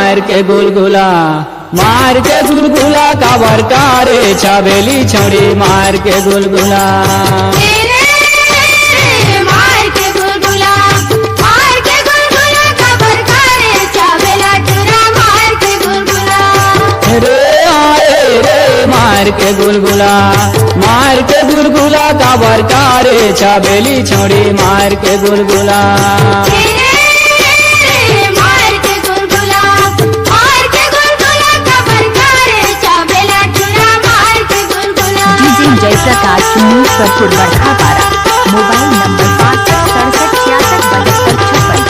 मार के गुलगुला, मार के गुलगुला काबर कारे छाबेली छौड़ी मार के गुलगुला। मार के गुलगुला, मार के गुलगुला काबर कारे छाबेली छौड़ी मार के गुलगुला। जयप्रकाश न्यूज़ बरखा पारा, मोबाइल नंबर 6567677256।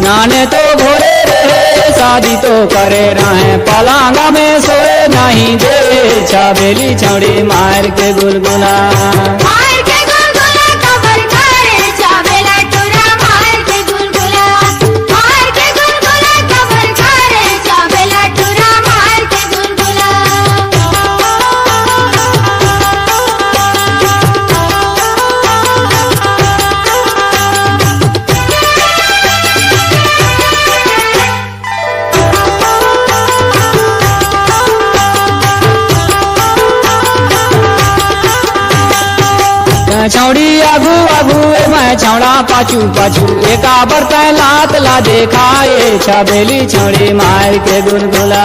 नाने तो घोड़े रहे शादी तो करे रहे, पलांगा में सोए नहीं दे छाबेली छौड़ी मार के गुलगुला। छौड़ी आगू आगू मैं छौड़ा पाछू पाछू, एका बरता लात ला देखाए छाबेली छौड़ी मार के गुलगुला।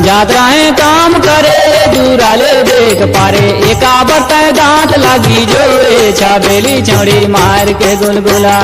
यात्राएं काम करे दूराले देख पारे, एका बरता दांत लगी जोड़े छाबेली छौड़ी मार के गुलगुला।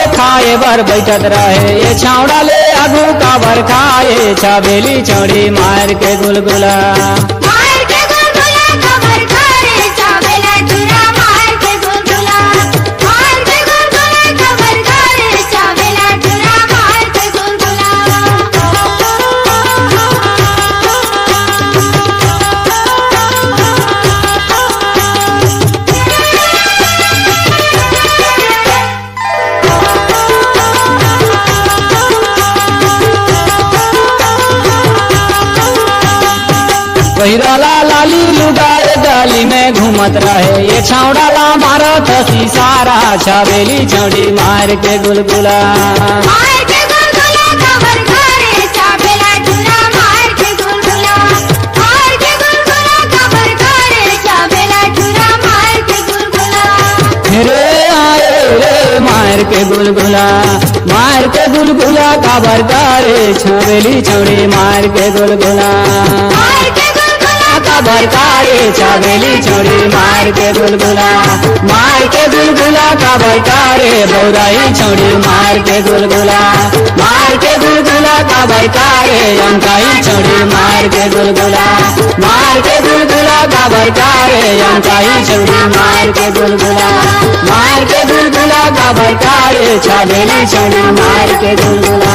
खाए बर बैठत रहे ये छौड़ा ले आगू काबर खाए छाबेली छौड़ी मार के गुलगुला। पहिराला लाली लुगाए गली में घूमत रहे ये छौड़ा ला मारत हसी सारा छाबेली छौड़ी मार के गुलगुला। मार के गुलगुला, मार के गुलगुला काबर करे छाबेली छौड़ी मार के गुलगुला। काबर करे छाबेली छौड़ी मार के गुलगुला, मार के गुलगुला काबर करे बौराई छौड़ी मार के गुलगुला। मार के गुलगुला काबर करे अंकाई छौड़ी मार के गुलगुला। मार के गुलगुला काबर करे अंकाई छौड़ी मार के गुलगुला। मार के गुलगुला काबर करे छाबेली छौड़ी मार के गुलगुला।